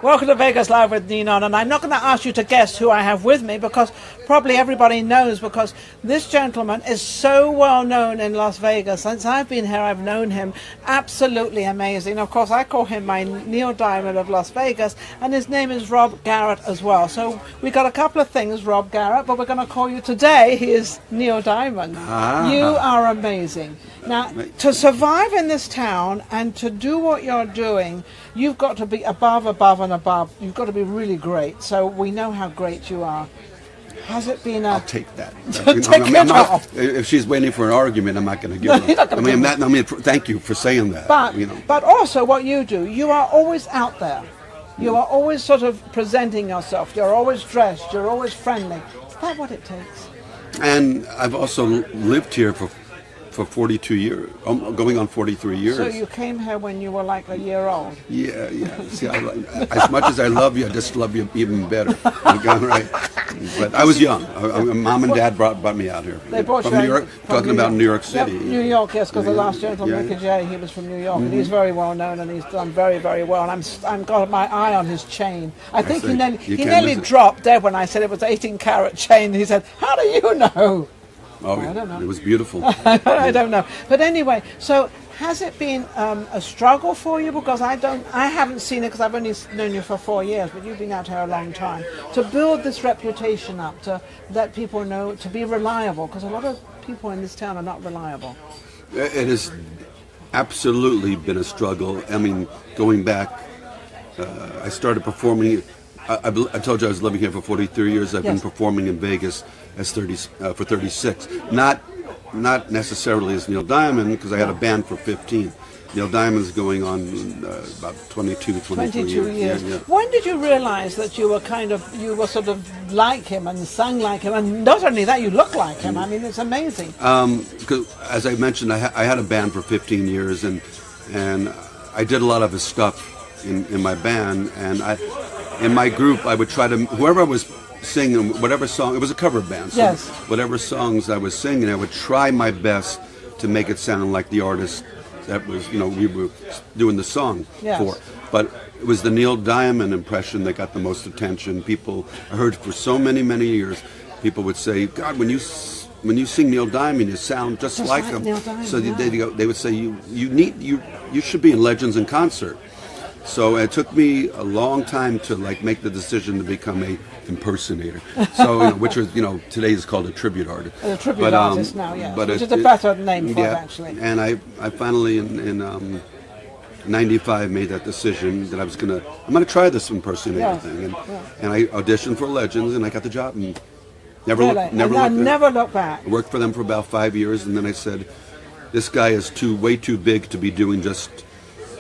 Welcome to Vegas Live with Ninon, and I'm not going to ask you to guess who I have with me because probably everybody knows, because this gentleman is so well known in Las Vegas. Since I've been here, I've known him. Absolutely amazing. Of course, I call him my Neil Diamond of Las Vegas, and his name is Rob Garrett as well. So we got a couple of things, Rob Garrett, but we're going to call you today, he is Neil Diamond. You are amazing. Now, to survive in this town and to do what you're doing, you've got to be above, and above. You've got to be really great. So we know how great you are. Has it been I'll take that. If she's waiting for an argument, I'm not going to give her. Thank you for saying that. But also what you do, you are always out there. You are always sort of presenting yourself. You're always dressed. You're always friendly. Is that what it takes? And I've also lived here for 42 years, going on 43 years. So you came here when you were like a year old? Yeah. See, as much as I love you, I just love you even better. Right? But I was young. Mom and Dad brought me out here. They brought from New York. Talking about New York City. Yep, New York, yes, because the last gentleman, Mickey J, he was from New York, and he's very well known, and he's done very, very well. And I'm got my eye on his chain. I think he nearly dropped dead when I said it was 18-carat chain. He said, "How do you know?" Oh, I don't know. It was beautiful. I don't know. But anyway, so has it been a struggle for you? Because I haven't seen it because I've only known you for 4 years, but you've been out here a long time. To build this reputation up, to let people know, to be reliable, because a lot of people in this town are not reliable. It has absolutely been a struggle. I mean, going back, I started performing. I told you I was living here for 43 years. I've been performing in Vegas for 36. Not necessarily as Neil Diamond, because I had a band for 15. Neil Diamond's going on about 23 years. Yeah. When did you realize that you were sort of like him and sang like him, and not only that, you look like him? I mean, it's amazing. Because as I mentioned, I had a band for 15 years, and I did a lot of his stuff in my band, and in my group, I would try to, whoever was singing, whatever song, it was a cover band, so whatever songs I was singing, I would try my best to make it sound like the artist that was, we were doing the song for. But it was the Neil Diamond impression that got the most attention. People, I heard for so many, many years, people would say, God, when you sing Neil Diamond, you sound just like him. So they would say, you should be in Legends in Concert. So it took me a long time to make the decision to become a impersonator. So which is today is called a tribute artist. A tribute artist now, yeah. Which is a better name for it, actually. And I finally in '95 made that decision that I'm gonna try this impersonator thing, and I auditioned for Legends, and I got the job, and never looked back. I worked for them for about 5 years, and then I said, this guy is way too big to be doing just.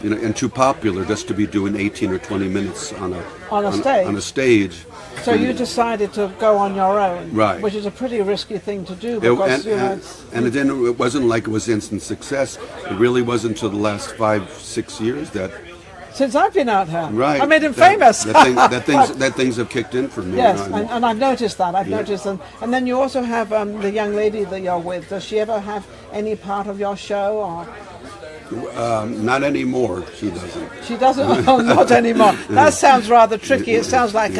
And too popular just to be doing 18 or 20 minutes on a stage. So you decided to go on your own, right? Which is a pretty risky thing to do, because it wasn't like it was instant success. It really wasn't until the last 5-6 years that. Since I've been out here, right? I made him famous. That things have kicked in for me. Yes, and I've noticed that. I've noticed them. And then you also have the young lady that you're with. Does she ever have any part of your show, or? Not anymore. She doesn't. She doesn't? Oh, not anymore. That sounds rather tricky. It sounds like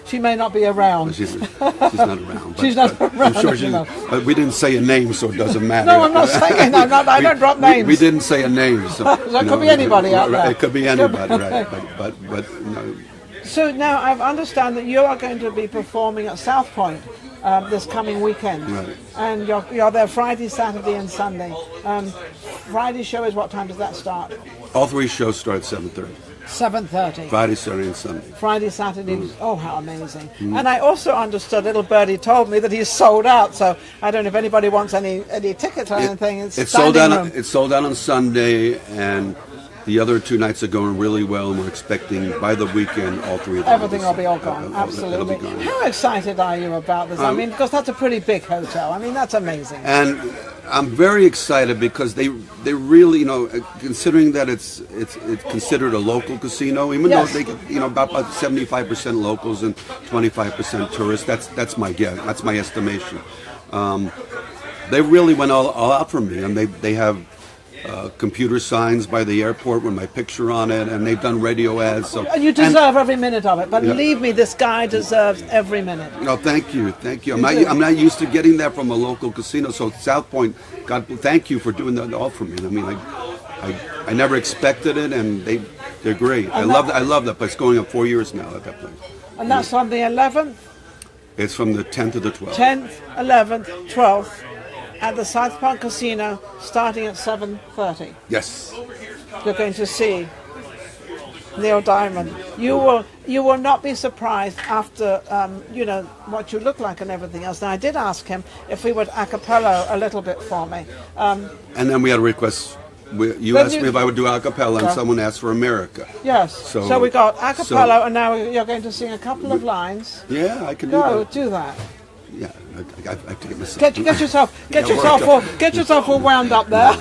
she may not be around. She's not around. She's not around. I'm sure we didn't say a name, so it doesn't matter. No, I'm not saying. I don't drop names. We didn't say a name. So it could be anybody out there. It could be anybody, right? But no. So now I understand that you are going to be performing at South Point this coming weekend, and you're there Friday, Saturday, and Sunday. Friday show is, what time does that start? All three shows start at 7:30. 7:30. Friday, Saturday, and Sunday. Friday, Saturday. Oh, how amazing! And I also understood, little birdie told me that he's sold out. So I don't know if anybody wants any tickets or anything. It's sold out. It's sold out on Sunday, and the other 2 nights are going really well, and we're expecting by the weekend all three of them. Everything will be all gone, absolutely. It'll be gone. How excited are you about this? I mean, because that's a pretty big hotel. I mean, that's amazing. And I'm very excited because they really, considering that it's considered a local casino, even though they about 75% locals and 25% tourists. That's my guess. That's my estimation. They really went all out for me, and they have computer signs by the airport with my picture on it, and they've done radio ads. So And you deserve every minute of it. Believe me, this guy deserves every minute. No, thank you. I'm not used to getting that from a local casino. So South Point, God, thank you for doing that all for me. I mean, I never expected it, and they're great. I love that place. Going on 4 years now at that place. And that's on the 11th? It's from the 10th to the 12th. 10th, 11th, 12th at the South Point Casino, starting at 7:30. Yes. You're going to see Neil Diamond. You will not be surprised after what you look like and everything else. Now I did ask him if he would a cappella a little bit for me. And then we had a request. You asked me if I would do a cappella, and someone asked for America. Yes. So we got a cappella, and now you're going to sing a couple of lines. Yeah, I can do that. Go, do that. Yeah, I take myself. Get yourself all wound up there.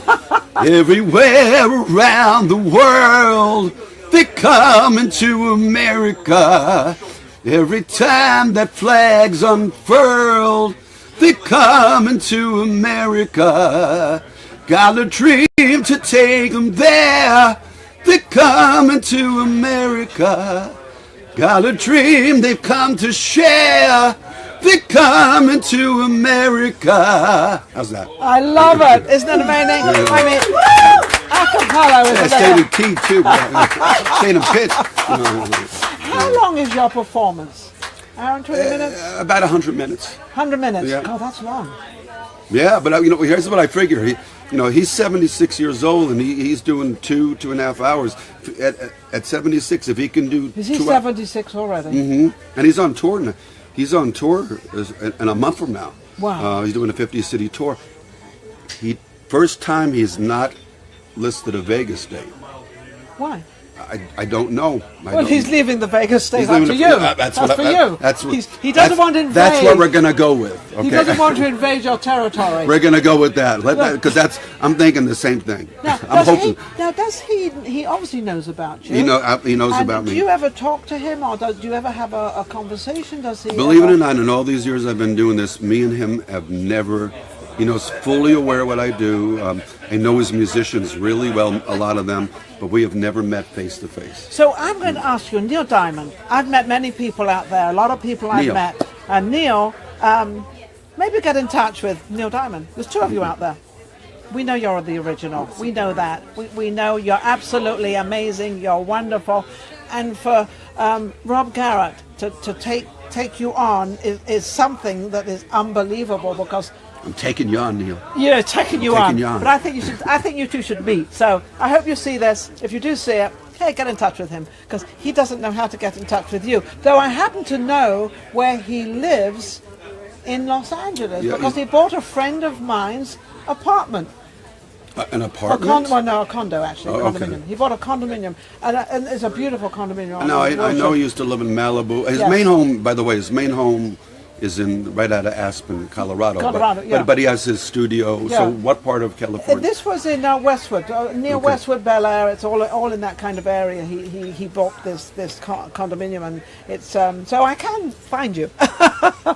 Everywhere around the world, they're coming to America. Every time that flag's unfurled, they're coming to America. Got a dream to take them there. They're coming to America. Got a dream they've come to share. They're coming to America. How's that? I love it. Isn't it amazing? Yeah. I mean, a cappella is I stayed in key too. Stayed in pitch. How long is your performance? Hour and 20 minutes? About 100 minutes. 100 minutes? Yeah. Oh, that's long. Yeah, but here's what I figure. He's 76 years old, and he's doing 2.5 hours. At 76, if he can do... Is he 76 already? Mm-hmm. And he's on tour now. He's on tour in a month from now. Wow. He's doing a 50-city tour. First time he's not listed a Vegas date. Why? I don't know. He's leaving the Vegas state up to you. That's for you. He doesn't want to invade. That's what we're going to go with. Okay? He doesn't want to invade your territory. We're going to go with that. Because I'm thinking the same thing. Now, does he obviously knows about you. He knows about me. Do you ever talk to him, or do you ever have a conversation? Does he? Believe it or not, in all these years I've been doing this, me and him have never... He's fully aware of what I do. I know his musicians really well, a lot of them, but we have never met face to face. So I'm going to ask you, Neil Diamond. I've met many people out there, a lot of people I've met. And Neil, maybe get in touch with Neil Diamond. There's two of you out there. We know you're the original. We know that. We know you're absolutely amazing. You're wonderful. And for Rob Garrett to take you on is something that is unbelievable, because I'm taking you on, Neil. Yeah, taking you on. But I think you two should meet. So I hope you see this. If you do see it, hey, get in touch with him, because he doesn't know how to get in touch with you. Though I happen to know where he lives in Los Angeles, because he bought a friend of mine's apartment. An apartment? A condo, actually. A condominium. Okay. He bought a condominium, and it's a beautiful condominium. No, I know he used to live in Malibu. His main home, by the way, is right out of Aspen, Colorado. But he has his studio. Yeah. So what part of California? This was in Westwood, near Westwood, Bel Air. It's all in that kind of area. He bought this condominium, and it's so I can find you.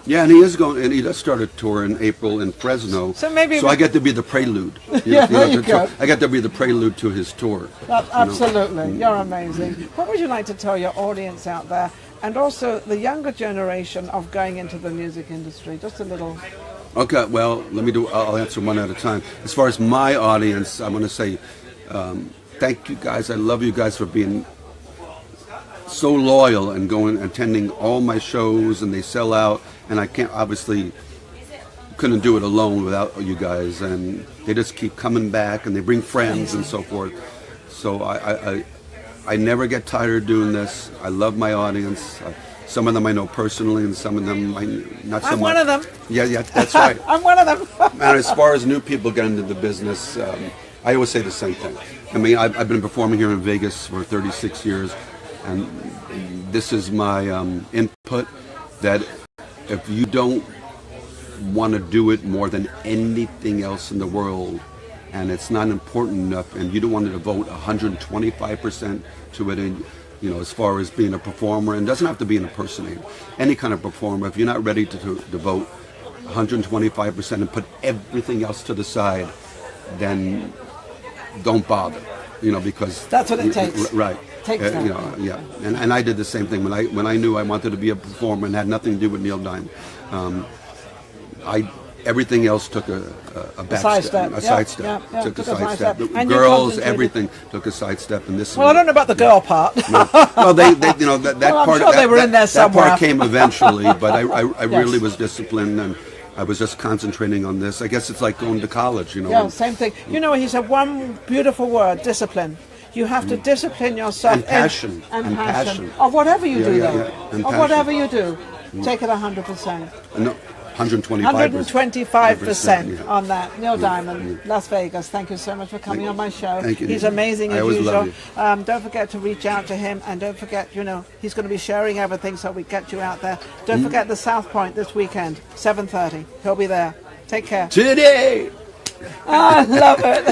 Yeah, and he is going, and he does start a tour in April in Fresno. So I get to be the prelude. There you go. I get to be the prelude to his tour. Absolutely, You're amazing. What would you like to tell your audience out there? And also the younger generation of going into the music industry, just a little. Okay, well, I'll answer one at a time. As far as my audience, I want to say thank you guys. I love you guys for being so loyal and attending all my shows, and they sell out. And I couldn't do it alone without you guys. And they just keep coming back, and they bring friends and so forth. So I never get tired of doing this. I love my audience. Some of them I know personally, and some of them not so much. I'm one of them. Yeah, that's right. I'm one of them. And as far as new people getting into the business, I always say the same thing. I mean, I've been performing here in Vegas for 36 years, and this is my input, that if you don't want to do it more than anything else in the world, and it's not important enough, and you don't want to devote 125% to it, and as far as being a performer, and it doesn't have to be an impersonator, any kind of performer, if you're not ready to devote 125% and put everything else to the side, then don't bother, because That's what it takes. Right. Takes that. Yeah. And I did the same thing when I knew I wanted to be a performer and had nothing to do with Neil Diamond. Everything else took a back step, a side step. Took a side step. Girls, everything took a side step, and this. Well, I don't know about the girl part. No, well, they that well, part. I'm sure they were in there somewhere. That part came eventually, but I really was disciplined, and I was just concentrating on this. I guess it's like going to college, Yeah, same thing. He said one beautiful word: discipline. You have to discipline yourself. And passion. And passion. Of whatever you do, though. And of whatever you do. Take it 100%. No, 125%. 125% on that. Neil Diamond, Las Vegas. Thank you so much for coming on my show. Thank you. He's amazing as usual. Love you. Don't forget to reach out to him, and don't forget, he's going to be sharing everything, so we get you out there. Don't forget the South Point this weekend, 7:30. He'll be there. Take care. Today. I love it.